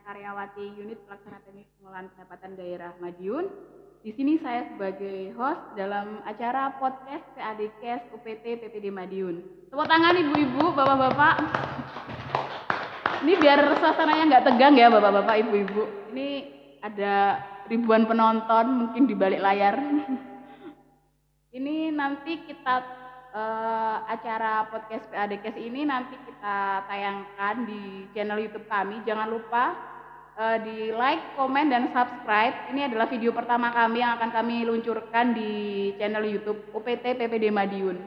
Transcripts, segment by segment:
karyawati Unit Pelaksana Teknik Pengelolaan Pendapatan Daerah Madiun. Di sini saya sebagai host dalam acara podcast PADKes UPT PPD Madiun. Tepuk tangan ibu-ibu, bapak-bapak. Ini biar suasananya nggak tegang ya bapak-bapak, ibu-ibu. Ini ada ribuan penonton mungkin di balik layar. Ini nanti kita acara podcast PADKes ini nanti kita tayangkan di channel YouTube kami. Jangan lupa di like, komen, dan subscribe. Ini adalah video pertama kami yang akan kami luncurkan di channel YouTube UPT PPD Madiun.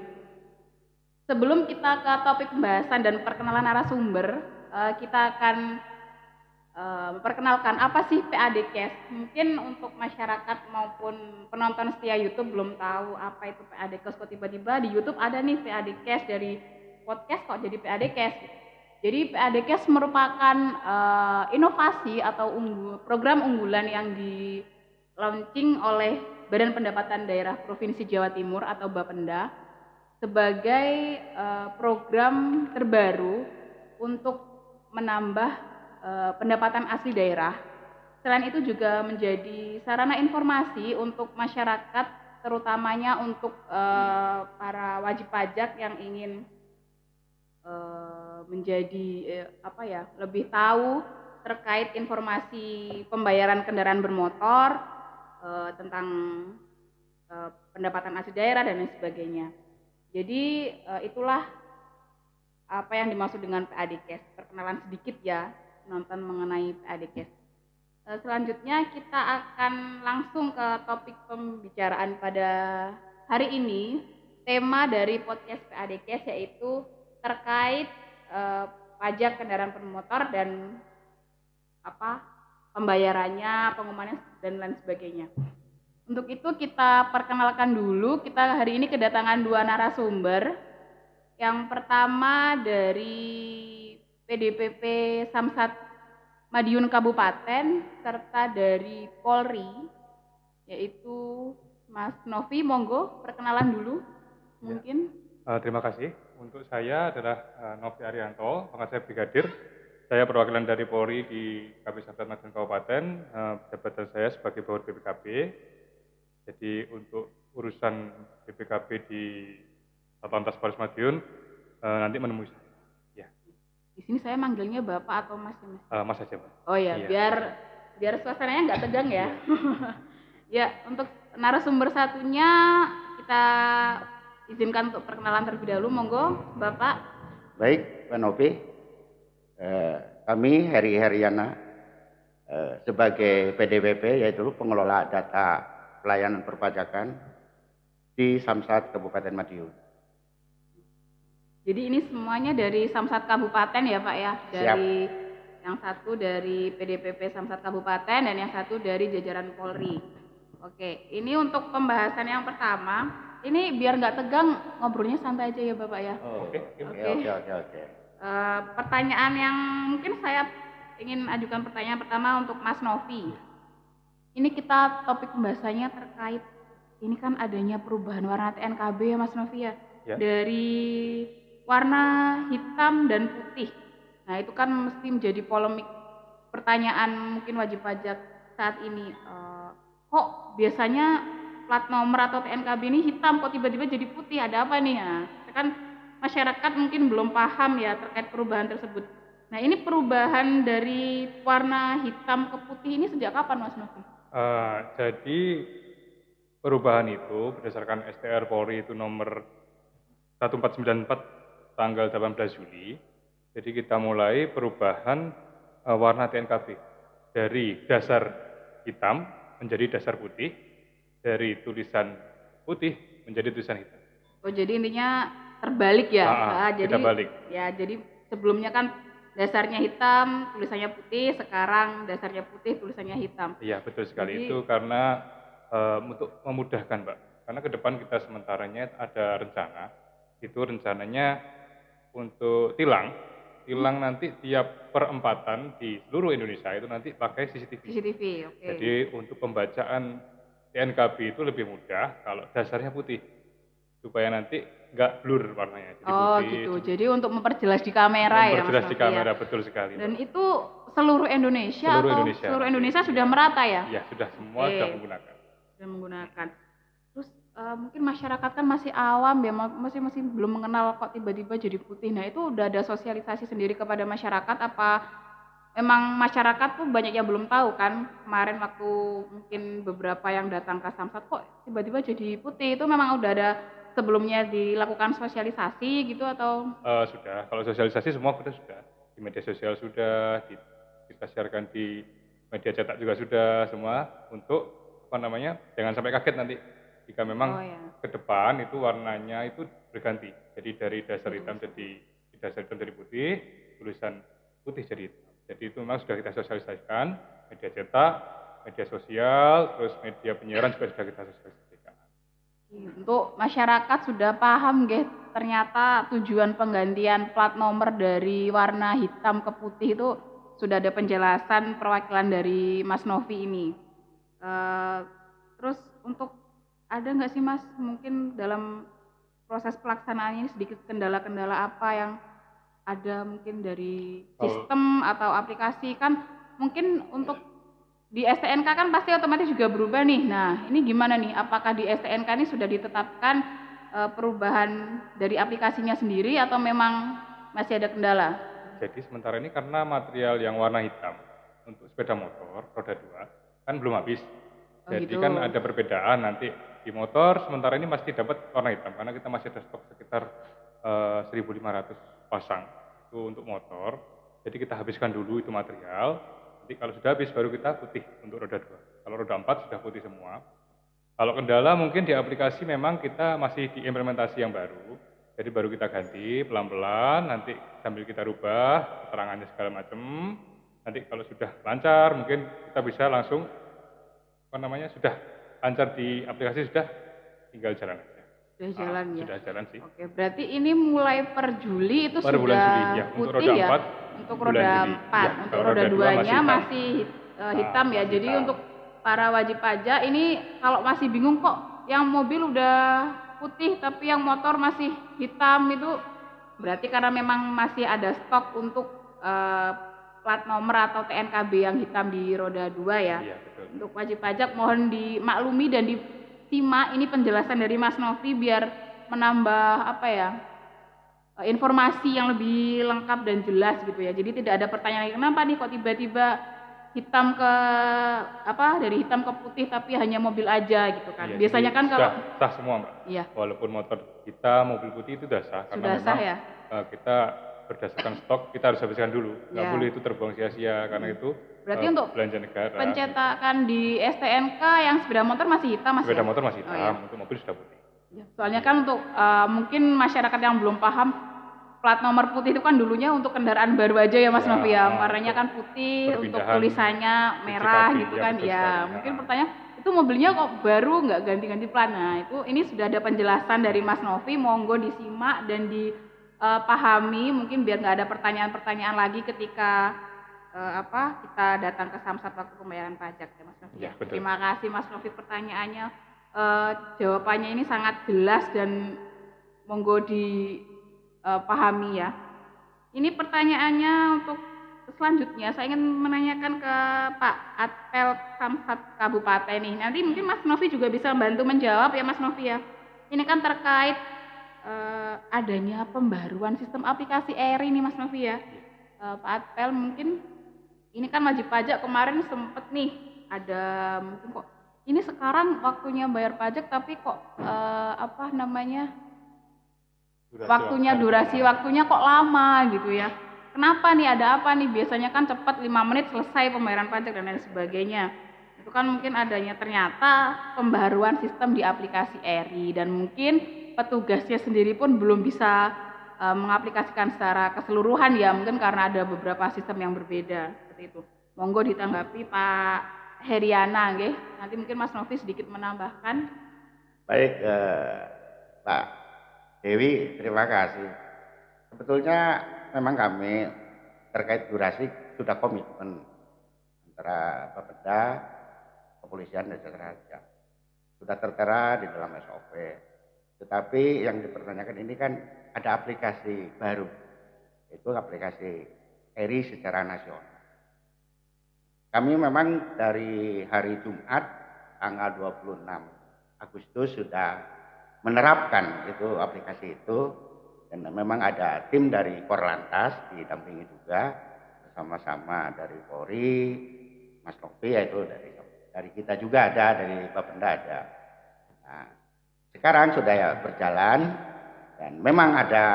Sebelum kita ke topik pembahasan dan perkenalan narasumber, kita akan memperkenalkan apa sih PADKes. Mungkin untuk masyarakat maupun penonton setia YouTube belum tahu apa itu PADKes. Kok tiba-tiba di YouTube ada nih PADKes, dari podcast kok jadi PADKes. Jadi PADKes merupakan inovasi atau program unggulan yang di launching oleh Badan Pendapatan Daerah Provinsi Jawa Timur atau Bapenda sebagai program terbaru untuk menambah pendapatan asli daerah. Selain itu juga menjadi sarana informasi untuk masyarakat, terutamanya untuk para wajib pajak yang ingin menjadi lebih tahu terkait informasi pembayaran kendaraan bermotor, tentang pendapatan asli daerah dan lain sebagainya. Jadi itulah apa yang dimaksud dengan PADKes. Perkenalan sedikit ya nonton mengenai PADKes. Selanjutnya kita akan langsung ke topik pembicaraan pada hari ini. Tema dari podcast PADKes yaitu terkait pajak kendaraan bermotor dan pembayarannya, pengumumannya dan lain sebagainya. Untuk itu kita perkenalkan dulu. Kita hari ini kedatangan dua narasumber. Yang pertama dari PDPP Samsat Madiun Kabupaten serta dari Polri, yaitu Mas Novi. Monggo perkenalan dulu mungkin. Terima kasih. Untuk saya adalah Novi Arianto, penasihat brigadir. Saya perwakilan dari Polri di KP Samsat Madiun Kabupaten. Jabatan saya sebagai Bawat BPKB. Jadi untuk urusan BPKB di Satlantas Polres Madiun nanti menemui saya. Di sini saya manggilnya Bapak atau Mas? Mas saja, Pak. Oh ya, iya. biar suasananya nggak tegang ya. Ya, untuk narasumber satunya kita izinkan untuk perkenalan terlebih dahulu. Monggo, Bapak. Baik, Pak Novi. Kami Heri Heriana sebagai PDPP, yaitu pengelola data pelayanan perpajakan di Samsat Kabupaten Madiun. Jadi ini semuanya dari Samsat Kabupaten ya Pak ya? Dari Siap. Yang satu dari PDPP Samsat Kabupaten dan yang satu dari jajaran Polri. Oke, ini untuk pembahasan yang pertama. Ini biar nggak tegang, ngobrolnya santai aja ya Bapak ya? Oke. Pertanyaan yang mungkin saya ingin ajukan pertanyaan pertama untuk Mas Novi. Ini kita topik pembahasannya terkait, ini kan adanya perubahan warna TNKB ya Mas Novi ya? Dari warna hitam dan putih. Nah itu kan mesti menjadi polemik pertanyaan mungkin wajib pajak saat ini. Kok biasanya plat nomor atau TNKB ini hitam, kok tiba-tiba jadi putih, ada apa nih? Nah, kan masyarakat mungkin belum paham ya terkait perubahan tersebut. Nah ini perubahan dari warna hitam ke putih ini sejak kapan Mas Novi? Jadi perubahan itu berdasarkan STR Polri itu nomor 1494 tanggal 18 Juli. Jadi kita mulai perubahan warna TNKB dari dasar hitam menjadi dasar putih, dari tulisan putih menjadi tulisan hitam. Oh jadi intinya terbalik ya? Jadi balik. Ya jadi sebelumnya kan dasarnya hitam, tulisannya putih, sekarang dasarnya putih, tulisannya hitam. Iya betul sekali. Jadi, itu karena untuk memudahkan Mbak. Karena ke depan kita sementaranya ada rencana, itu rencananya untuk tilang nanti tiap perempatan di seluruh Indonesia itu nanti pakai CCTV. Okay. Jadi untuk pembacaan TNKB itu lebih mudah kalau dasarnya putih. supaya nanti nggak blur warnanya, jadi Oh putih. gitu. Jadi untuk memperjelas di kamera ya Mas Memperjelas di Novi ya. kamera, betul sekali. Dan itu seluruh Indonesia Seluruh atau Indonesia. seluruh Indonesia sudah merata ya? Iya, sudah semua Oke. sudah menggunakan. Sudah menggunakan. Terus mungkin masyarakat kan masih awam ya, masih belum mengenal kok tiba-tiba jadi putih. Nah itu udah ada sosialisasi sendiri kepada masyarakat apa memang masyarakat tuh banyak yang belum tahu kan? Kemarin waktu mungkin beberapa yang datang ke Samsat kok tiba-tiba jadi putih, itu memang udah ada sebelumnya dilakukan sosialisasi gitu atau? Sudah, kalau sosialisasi semua kita sudah, di media sosial sudah, kita siarkan di media cetak juga sudah semua, untuk apa namanya, jangan sampai kaget nanti jika memang ke depan itu warnanya itu berganti, jadi dari dasar hitam jadi putih, tulisan putih jadi hitam. Jadi itu memang sudah kita sosialisasikan, media cetak, media sosial, terus media penyiaran juga sudah kita sosialisasikan. Untuk masyarakat sudah paham nggih, ternyata tujuan penggantian plat nomor dari warna hitam ke putih itu sudah ada penjelasan perwakilan dari Mas Novi ini. Terus untuk ada nggak sih Mas mungkin dalam proses pelaksanaan ini sedikit kendala-kendala apa yang ada mungkin dari sistem atau aplikasi kan mungkin untuk di STNK kan pasti otomatis juga berubah nih. Nah, ini gimana nih? Apakah di STNK ini sudah ditetapkan perubahan dari aplikasinya sendiri atau memang masih ada kendala? Jadi sementara ini karena material yang warna hitam untuk sepeda motor roda 2 kan belum habis. Jadi gitu. Kan ada perbedaan nanti di motor sementara ini masih dapat warna hitam karena kita masih ada stok sekitar 1.500 pasang itu untuk motor. Jadi kita habiskan dulu itu material. Nanti kalau sudah habis baru kita putih untuk roda 2. Kalau roda 4 sudah putih semua. Kalau kendala mungkin di aplikasi memang kita masih di implementasi yang baru. Jadi baru kita ganti pelan-pelan, nanti sambil kita rubah keterangannya segala macam. Nanti kalau sudah lancar mungkin kita bisa langsung sudah lancar di aplikasi, sudah tinggal jalan aja. Sudah jalan ya? Sudah jalan sih. Oke, berarti ini mulai per Juli itu per sudah bulan Juli, ya. putih untuk roda ya? 4, untuk roda 4, ya. Untuk roda 2-nya masih hitam ya. Jadi hitam. Untuk para wajib pajak ini kalau masih bingung kok yang mobil udah putih tapi yang motor masih hitam, itu berarti karena memang masih ada stok untuk plat nomor atau TNKB yang hitam di roda 2 ya. Iya, betul. Untuk wajib pajak mohon dimaklumi dan disimak ini penjelasan dari Mas Novi biar menambah informasi yang lebih lengkap dan jelas gitu ya. Jadi tidak ada pertanyaan lagi, kenapa nih kok tiba-tiba hitam ke dari hitam ke putih tapi hanya mobil aja gitu kan. Iya, biasanya kan kalau sah semua Mbak. Iya. Walaupun motor hitam, mobil putih itu sudah sah karena memang ya? Kita berdasarkan stok kita harus habiskan dulu. Nggak boleh itu terbuang sia-sia karena itu berarti untuk belanja negara. Pencetakan di STNK yang sepeda motor masih hitam Mas. Sepeda motor masih hitam, untuk mobil sudah putih. Ya, soalnya kan untuk mungkin masyarakat yang belum paham plat nomor putih itu kan dulunya untuk kendaraan baru aja ya Mas Novi ya, warnanya kan putih, untuk tulisannya merah gitu kan ya. Mungkin pertanyaan itu mobilnya kok baru nggak ganti-ganti plat. Nah itu ini sudah ada penjelasan dari Mas Novi, monggo disimak dan dipahami mungkin biar nggak ada pertanyaan-pertanyaan lagi ketika kita datang ke Samsat waktu pembayaran pajak ya Mas Novi ya. Terima kasih Mas Novi pertanyaannya, jawabannya ini sangat jelas dan monggo dipahami ya. Ini pertanyaannya untuk selanjutnya saya ingin menanyakan ke Pak Atpel Samsat Kabupaten nih. Nanti mungkin Mas Novi juga bisa bantu menjawab ya Mas Novi ya. Ini kan terkait adanya pembaruan sistem aplikasi ERI nih Mas Novi ya. Pak Atpel mungkin ini kan wajib pajak kemarin sempet nih ada mungkin kok ini sekarang waktunya bayar pajak tapi kok durasi waktunya kok lama gitu ya. Kenapa nih, ada apa nih? Biasanya kan cepat 5 menit selesai pembayaran pajak dan lain sebagainya. Itu kan mungkin adanya ternyata pembaruan sistem di aplikasi ERI dan mungkin petugasnya sendiri pun belum bisa mengaplikasikan secara keseluruhan ya, mungkin karena ada beberapa sistem yang berbeda seperti itu. Monggo ditanggapi Pak Heriana nggih. Nanti mungkin Mas Novi sedikit menambahkan. Baik, Pak Dewi, terima kasih. Sebetulnya memang kami terkait durasi sudah komitmen antara Bapeda, kepolisian dan jasa raja. Sudah tertera di dalam SOP. Tetapi yang dipertanyakan ini kan ada aplikasi baru, itu aplikasi ERI secara nasional. Kami memang dari hari Jumat tanggal 26 Agustus sudah menerapkan itu aplikasi itu, dan memang ada tim dari Korlantas didampingi juga bersama-sama dari Polri, Mas Novi, yaitu dari kita juga ada, dari Bapenda ada. Nah, sekarang sudah ya berjalan, dan memang ada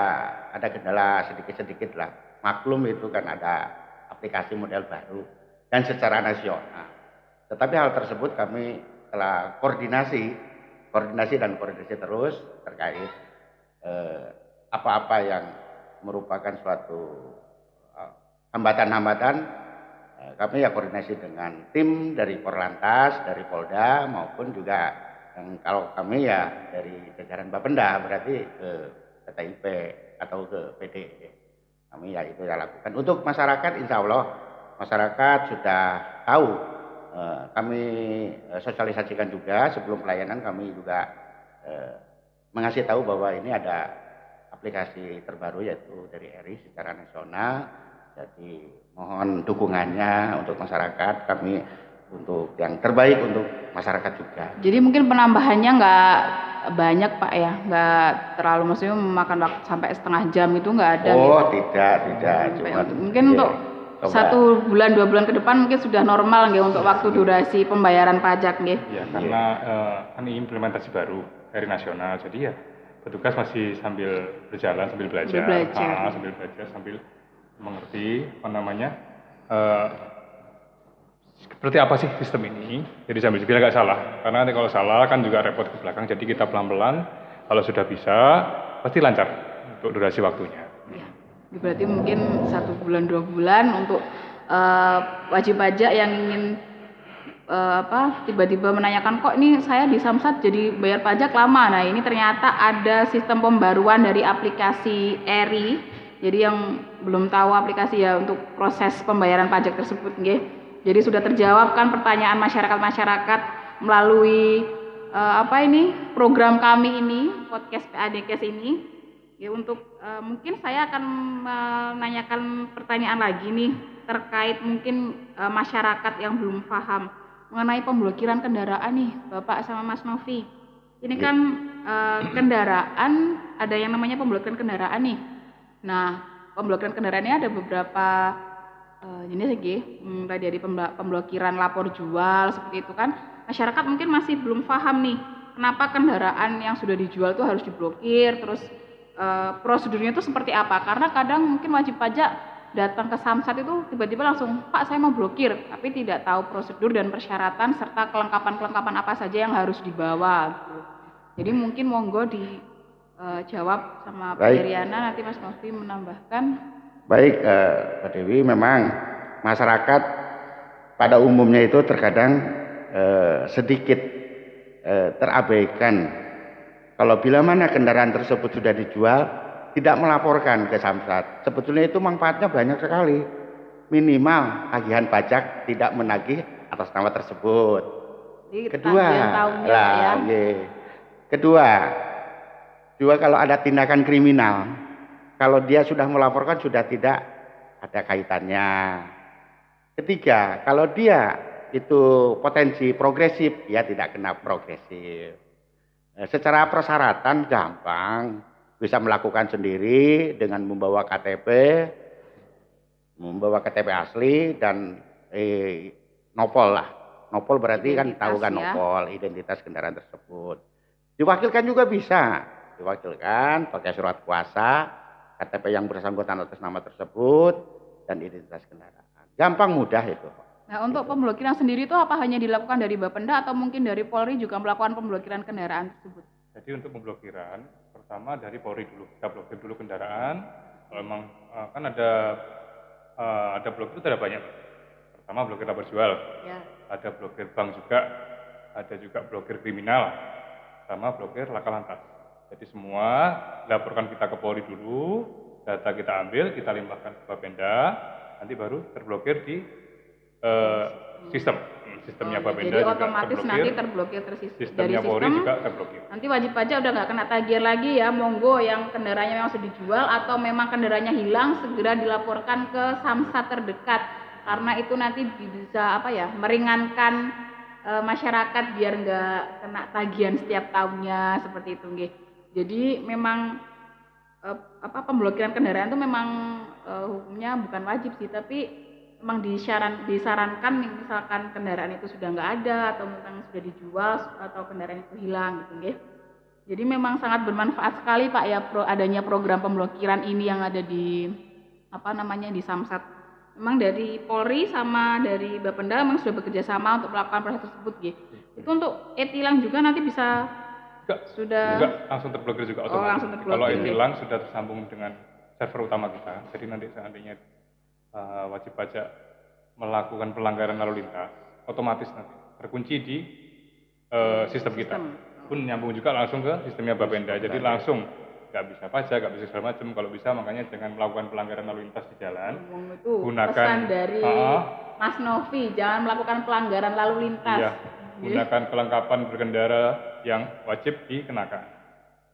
kendala sedikit-sedikit lah. Maklum itu kan ada aplikasi model baru dan secara nasional. Tetapi hal tersebut kami telah koordinasi dan koordinasi terus terkait apa-apa yang merupakan suatu hambatan-hambatan. Kami ya koordinasi dengan tim dari Korlantas, dari Polda, maupun juga kalau kami ya dari jajaran Bapenda, berarti ke TIP atau ke PD. Kami ya itu ya lakukan. Untuk masyarakat, insya Allah masyarakat sudah tahu. Kami sosialisasikan juga sebelum pelayanan, kami juga mengasih tahu bahwa ini ada aplikasi terbaru yaitu dari ERI secara nasional. Jadi mohon dukungannya untuk masyarakat, kami untuk yang terbaik untuk masyarakat juga. Jadi mungkin penambahannya nggak banyak Pak ya, nggak terlalu, maksudnya memakan waktu sampai setengah jam itu nggak ada. Oh gitu? Tidak. Mungkin ya, untuk 1 bulan 2 bulan ke depan mungkin sudah normal nggih untuk waktu durasi pembayaran pajak nggih. Ya, karena kan ini implementasi baru dari nasional, jadi ya petugas masih sambil berjalan, sambil belajar, sambil mengerti apa namanya, seperti apa sih sistem ini. Jadi sambil biar nggak salah, karena nanti kalau salah kan juga repot ke belakang. Jadi kita pelan-pelan, kalau sudah bisa pasti lancar untuk durasi waktunya. Ya. Berarti mungkin 1 bulan 2 bulan untuk wajib pajak yang ingin tiba-tiba menanyakan, kok ini saya di Samsat jadi bayar pajak lama. Nah ini ternyata ada sistem pembaruan dari aplikasi ERI. Jadi yang belum tahu aplikasi ya untuk proses pembayaran pajak tersebut nggih. Jadi sudah terjawab kan pertanyaan masyarakat melalui program kami ini, podcast PAD Cash ini. Ya, untuk mungkin saya akan menanyakan pertanyaan lagi nih terkait mungkin masyarakat yang belum paham mengenai pemblokiran kendaraan nih, Bapak sama Mas Novi. Ini kan kendaraan, ada yang namanya pemblokiran kendaraan nih. Nah, pemblokiran kendaraan ini ada beberapa jenis lagi, mulai dari pemblokiran lapor jual seperti itu kan. Masyarakat mungkin masih belum paham nih, kenapa kendaraan yang sudah dijual itu harus diblokir, terus prosedurnya itu seperti apa? Karena kadang mungkin wajib pajak datang ke Samsat itu tiba-tiba langsung, Pak saya mau blokir, tapi tidak tahu prosedur dan persyaratan serta kelengkapan-kelengkapan apa saja yang harus dibawa. Gitu. Jadi mungkin monggo dijawab sama Pak Iriana, nanti Mas Novi menambahkan. Baik, Pak Dewi, memang masyarakat pada umumnya itu terkadang sedikit terabaikan. Kalau bila mana kendaraan tersebut sudah dijual, tidak melaporkan ke Samsat. Sebetulnya itu manfaatnya banyak sekali. Minimal tagihan pajak tidak menagih atas nama tersebut. Kedua, kalau ada tindakan kriminal, kalau dia sudah melaporkan sudah tidak ada kaitannya. Ketiga, kalau dia itu potensi progresif, dia tidak kena progresif. Secara persyaratan gampang, bisa melakukan sendiri dengan membawa KTP asli dan nopol lah. Nopol berarti kan tahu kan ya? Nopol, identitas kendaraan tersebut. Diwakilkan juga bisa, diwakilkan pakai surat kuasa, KTP yang bersangkutan atas nama tersebut dan identitas kendaraan. Gampang, mudah itu. Nah, untuk pemblokiran sendiri itu apa hanya dilakukan dari Bapenda atau mungkin dari Polri juga melakukan pemblokiran kendaraan tersebut? Jadi untuk pemblokiran, pertama dari Polri dulu, kita blokir dulu kendaraan. Kalau memang kan ada blokir itu ada banyak. Pertama blokir lapor jual, ya. Ada blokir bank juga, ada juga blokir kriminal, sama blokir laka lantas. Jadi semua laporkan kita ke Polri dulu, data kita ambil, kita limpahkan ke Bapenda, nanti baru terblokir di sistem Sistemnya Oh, Bapenda jadi juga otomatis terblokir, nanti terblokir dari sistemnya Polri sistem. juga terblokir. Nanti wajib pajak udah nggak kena tagihan lagi ya, monggo yang kendaraannya memang sudah dijual atau memang kendaraannya hilang segera dilaporkan ke Samsat terdekat, karena itu nanti bisa apa ya, meringankan masyarakat biar nggak kena tagihan setiap tahunnya seperti itu nggih. Jadi memang pemblokiran kendaraan itu memang hukumnya bukan wajib sih, tapi memang disarankan misalkan kendaraan itu sudah nggak ada atau memang sudah dijual atau kendaraan itu hilang gitu nggih. Jadi memang sangat bermanfaat sekali Pak ya adanya program pemblokiran ini yang ada di di Samsat. Memang dari Polri sama dari Bapenda memang sudah bekerja sama untuk melakukan proses tersebut nggih. Itu untuk e-tilang juga nanti bisa Juga langsung terblokir juga otomatis. langsung terblokir, kalau e-tilang sudah tersambung dengan server utama kita, jadi nanti seandainya wajib pajak melakukan pelanggaran lalu lintas, otomatis nanti terkunci di sistem kita. Pun nyambung juga langsung ke sistemnya Bapenda, jadi langsung nggak bisa pajak, nggak bisa segala macam. Kalau bisa makanya jangan melakukan pelanggaran lalu lintas di jalan. Itu gunakan pesan dari Mas Novi, jangan melakukan pelanggaran lalu lintas. Iya, gunakan kelengkapan berkendara yang wajib dikenakan.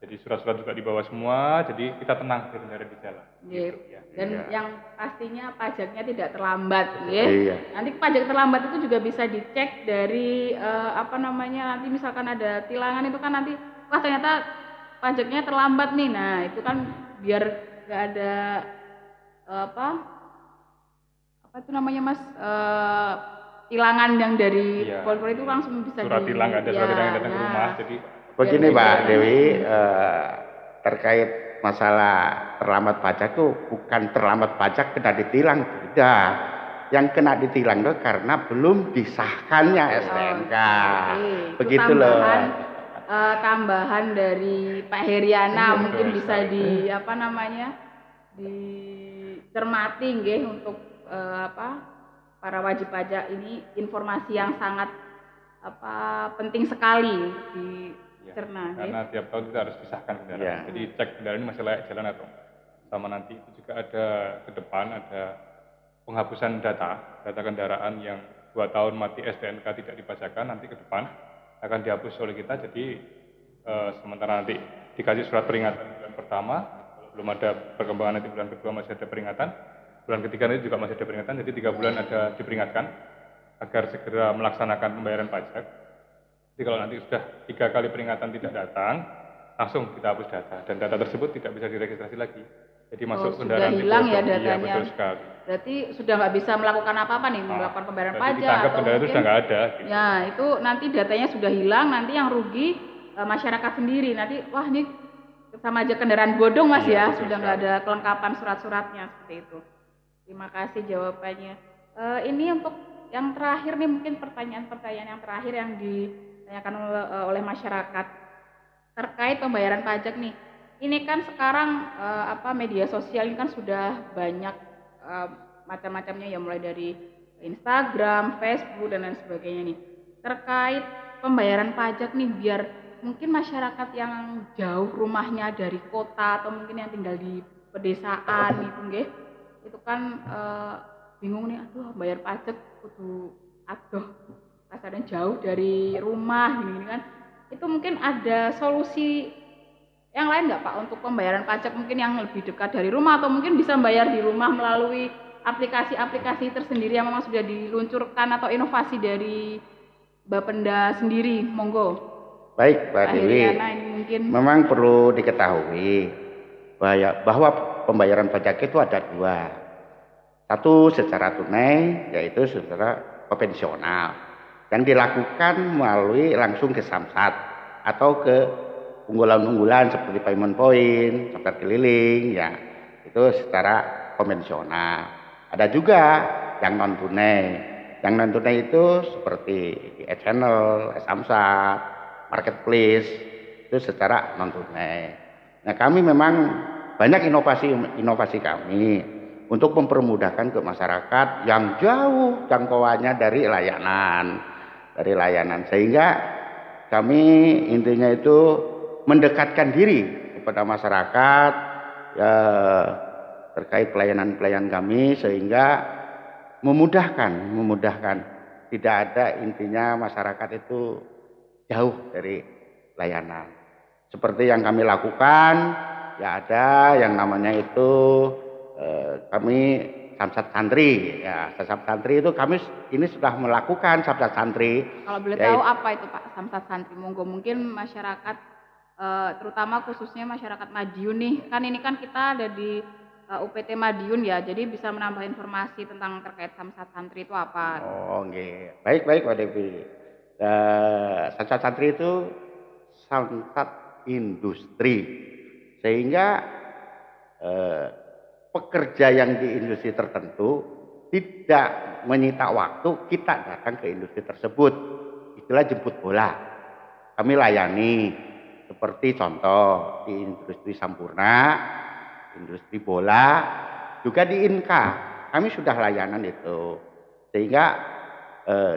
Jadi surat-surat juga dibawa semua, jadi kita tenang berkendara di jalan. Gitu, ya. Dan yang pastinya pajaknya tidak terlambat, Iya. Nanti pajak terlambat itu juga bisa dicek dari nanti misalkan ada tilangan itu kan nanti, wah ternyata pajaknya terlambat nih, nah itu kan biar nggak ada Mas, tilangan yang dari Polri itu langsung bisa surat tilang, ada surat tilang yang datang ke rumah, jadi begini Pak Dewi, terkait masalah terlambat pajak itu bukan terlambat pajak kena ditilang, tidak. Yang kena ditilang itu karena belum disahkannya STNK. Begitu loh. Tambahan dari Pak Heriana mungkin bisa dicermati nggih untuk para wajib pajak ini, informasi yang sangat penting sekali dicerna. Karena tiap tahun kita harus disahkan kendaraan. Jadi cek kendaraan ini masih layak jalan atau sama. Nanti itu juga ada ke depan ada penghapusan data kendaraan yang 2 tahun mati STNK tidak dipajakan, nanti ke depan akan dihapus oleh kita. Jadi sementara nanti dikasih surat peringatan bulan pertama, belum ada perkembangan, nanti bulan kedua masih ada peringatan, bulan ketiga nanti juga masih ada peringatan, jadi 3 bulan ada diperingatkan agar segera melaksanakan pembayaran pajak. Jadi kalau nanti sudah 3 kali peringatan tidak datang, langsung kita hapus data dan data tersebut tidak bisa diregistrasi lagi. Jadi masuk kendaraan sudah hilang ya datanya. Iya, betul sekali. Berarti sudah nggak bisa melakukan apa-apa nih, melakukan pembayaran pajak. Ditangkap kendaraan itu sudah nggak ada. Gitu. Ya itu nanti datanya sudah hilang, nanti yang rugi masyarakat sendiri. Nanti wah ini sama aja kendaraan bodong Mas ya, sudah nggak ada kelengkapan surat-suratnya seperti itu. Terima kasih jawabannya. Ini untuk yang terakhir nih, mungkin pertanyaan-pertanyaan yang terakhir yang ditanyakan oleh masyarakat terkait pembayaran pajak nih. Ini kan sekarang media sosial ini kan sudah banyak macam-macamnya ya, mulai dari Instagram, Facebook dan lain sebagainya nih. Terkait pembayaran pajak nih, biar mungkin masyarakat yang jauh rumahnya dari kota atau mungkin yang tinggal di pedesaan itu kan bingung nih, aduh bayar pajak kadang jauh dari rumah gini kan. Itu mungkin ada solusi yang lain nggak Pak untuk pembayaran pajak mungkin yang lebih dekat dari rumah, atau mungkin bisa bayar di rumah melalui aplikasi-aplikasi tersendiri yang memang sudah diluncurkan atau inovasi dari Bapenda sendiri? Monggo. Baik Pak Dewi, memang perlu diketahui bahwa pembayaran pajak itu ada 2. Satu secara tunai, yaitu secara konvensional yang dilakukan melalui langsung ke Samsat atau ke unggulan-unggulan seperti payment point, Samsat keliling, ya itu secara konvensional. Ada juga yang non tunai. Yang non tunai itu seperti di e-channel, Samsat, marketplace, itu secara non tunai. Nah kami memang banyak inovasi kami untuk mempermudahkan ke masyarakat yang jauh jangkauannya dari layanan, sehingga kami intinya itu mendekatkan diri kepada masyarakat ya, terkait pelayanan kami, sehingga memudahkan tidak ada intinya masyarakat itu jauh dari layanan. Seperti yang kami lakukan, ya ada yang namanya itu kami Samsat Santri, ya Samsat Santri itu kami ini sudah melakukan Samsat Santri. Kalau boleh tahu apa itu Pak Samsat Santri? Monggo, mungkin masyarakat terutama khususnya masyarakat Madiun nih, kan ini kan kita ada di UPT Madiun ya, jadi bisa menambah informasi tentang terkait Samsat Santri itu apa? Oh, nggih. Baik Pak Devi. Samsat Santri itu samsat industri, sehingga pekerja yang di industri tertentu tidak menyita waktu, kita datang ke industri tersebut. Istilah jemput bola. Kami layani seperti contoh di industri Sampurna, industri bola, juga di Inka. Kami sudah layanan itu. Sehingga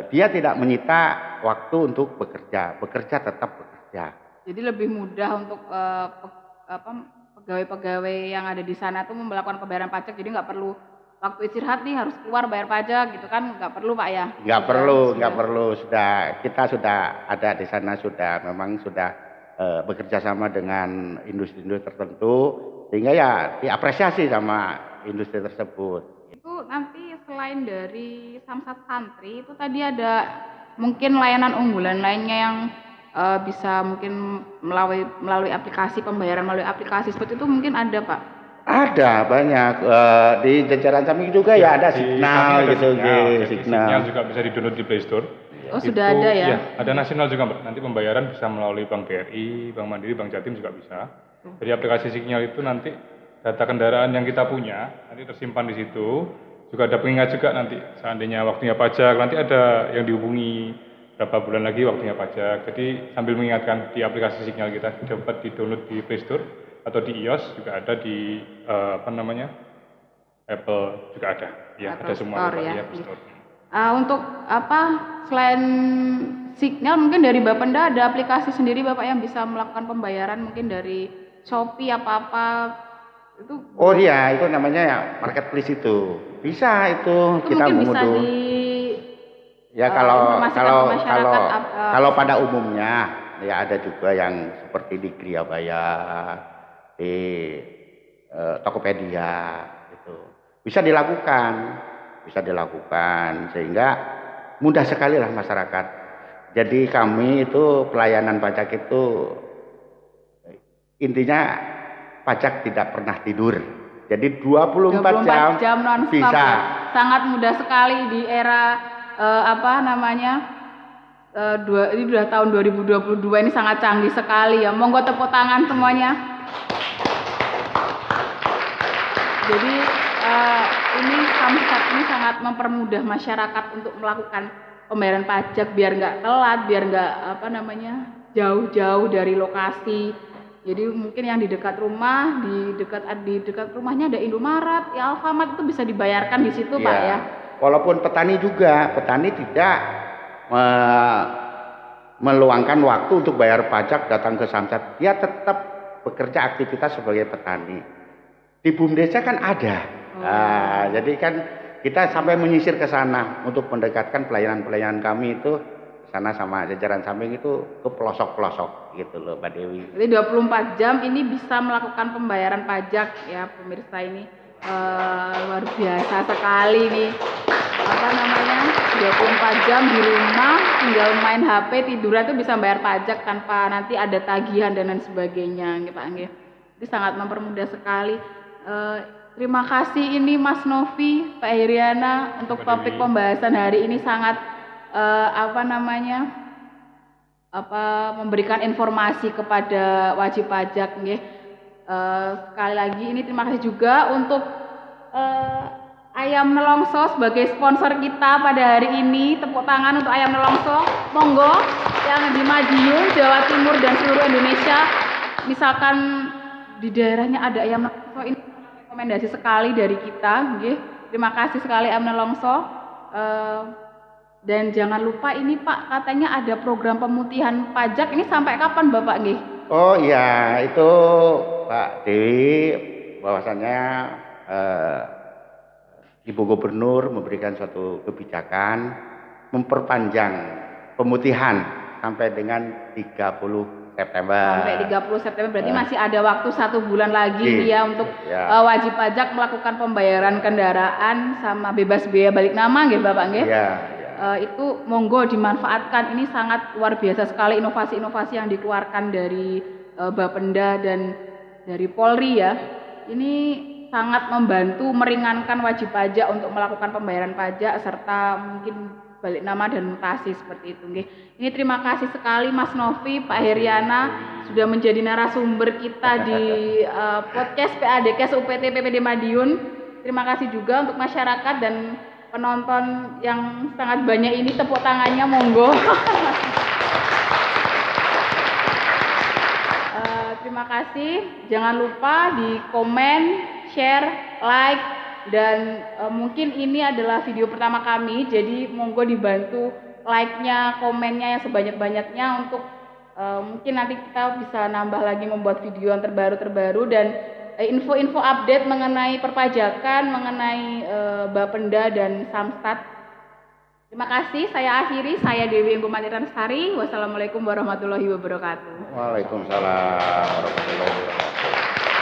dia tidak menyita waktu untuk bekerja tetap bekerja. Jadi lebih mudah untuk pegawai-pegawai yang ada di sana tuh melakukan pembayaran pajak, jadi nggak perlu waktu istirahat nih harus keluar bayar pajak gitu kan, nggak perlu Pak ya? Nggak perlu, kita sudah ada di sana, memang sudah bekerja sama dengan industri-industri tertentu, sehingga ya diapresiasi sama industri tersebut. Itu nanti selain dari Samsat Santri itu tadi ada mungkin layanan unggulan lainnya yang bisa mungkin melalui aplikasi pembayaran melalui aplikasi seperti itu mungkin ada Pak? Ada banyak di jajaran kami juga ya ada Signal gitu, Signal juga bisa di-download di Play Store. Oh itu, sudah ada ya? Iya, ada nasional juga Mbak. Nanti pembayaran bisa melalui Bank BRI, Bank Mandiri, Bank Jatim juga bisa. Jadi aplikasi Signal itu nanti data kendaraan yang kita punya nanti tersimpan di situ. Juga ada pengingat juga nanti seandainya waktunya pajak, nanti ada yang dihubungi berapa bulan lagi waktunya pajak. Jadi sambil mengingatkan di aplikasi Signal kita dapat di-download di Play Store atau di iOS, juga ada di Apple juga ada. Ya, Apple ada semua Store, ya. Apple Store. Untuk selain Signal mungkin dari Bapenda ada aplikasi sendiri Bapak yang bisa melakukan pembayaran mungkin dari Shopee apa itu? Oh iya, itu namanya ya marketplace itu. Bisa itu kita mungkin bisa ya kalau pada umumnya ya ada juga yang seperti di Griabaya, di Tokopedia gitu. Bisa dilakukan sehingga mudah sekali lah masyarakat. Jadi kami itu pelayanan pajak itu intinya pajak tidak pernah tidur. Jadi 24 jam non-stop bisa. Ya. Sangat mudah sekali di era ini sudah tahun 2022 ini sangat canggih sekali ya. Monggo tepuk tangan semuanya. Jadi ini Samsat ini sangat mempermudah masyarakat untuk melakukan pembayaran pajak biar nggak telat, biar nggak jauh-jauh dari lokasi. Jadi mungkin yang di dekat rumah, di dekat rumahnya ada Indomaret, ya Alfamart, itu bisa dibayarkan di situ ya. Pak ya. Walaupun petani tidak meluangkan waktu untuk bayar pajak datang ke Samsat, dia tetap bekerja aktivitas sebagai petani. Di BUMDesa kan ada. Jadi kan kita sampai menyisir ke sana untuk mendekatkan pelayanan kami itu sana sama jajaran samping itu ke pelosok-pelosok gitu loh Mbak Dewi. Jadi 24 jam ini bisa melakukan pembayaran pajak ya pemirsa, ini luar biasa sekali nih. 24 jam di rumah tinggal main HP, tiduran tuh bisa bayar pajak tanpa nanti ada tagihan dan lain sebagainya nggih Pak nggih. Ini sangat mempermudah sekali. Terima kasih ini Mas Novi, Pak Heriana untuk topik pembahasan hari ini sangat memberikan informasi kepada wajib pajak nggih. Sekali lagi ini terima kasih juga untuk Ayam Nelongso sebagai sponsor kita pada hari ini. Tepuk tangan untuk Ayam Nelongso. Monggo yang di Madiun, Jawa Timur dan seluruh Indonesia, misalkan di daerahnya ada Ayam Nelongso, ini rekomendasi sekali dari kita nggih. Terima kasih sekali Ayam Nelongso. Dan jangan lupa ini Pak, katanya ada program pemutihan pajak, ini sampai kapan Bapak nggih? Oh iya, itu Pak Dewi, bahwasannya Ibu Gubernur memberikan suatu kebijakan memperpanjang pemutihan sampai dengan 30 September. Sampai 30 September berarti masih ada waktu 1 bulan lagi nih ya untuk wajib pajak melakukan pembayaran kendaraan sama bebas biaya balik nama nggih Bapak nggih? Iya. Itu monggo dimanfaatkan, ini sangat luar biasa sekali inovasi-inovasi yang dikeluarkan dari Bapenda dan dari Polri ya. Ini sangat membantu meringankan wajib pajak untuk melakukan pembayaran pajak serta mungkin balik nama dan mutasi seperti itu nggih. Ini terima kasih sekali Mas Novi, Pak Heriana sudah menjadi narasumber kita di podcast PADKes UPT PPD Madiun. Terima kasih juga untuk masyarakat dan penonton yang sangat banyak ini, tepuk tangannya monggo. Terima kasih. Jangan lupa di komen, share, like, dan mungkin ini adalah video pertama kami, jadi monggo dibantu like-nya, komennya yang sebanyak-banyaknya untuk mungkin nanti kita bisa nambah lagi membuat video yang terbaru dan info-info update mengenai perpajakan, mengenai Bapenda dan Samsat. Terima kasih, saya akhiri, saya Dewi Enggumaniransari. Wassalamualaikum warahmatullahi wabarakatuh. Waalaikumsalam warahmatullahi wabarakatuh.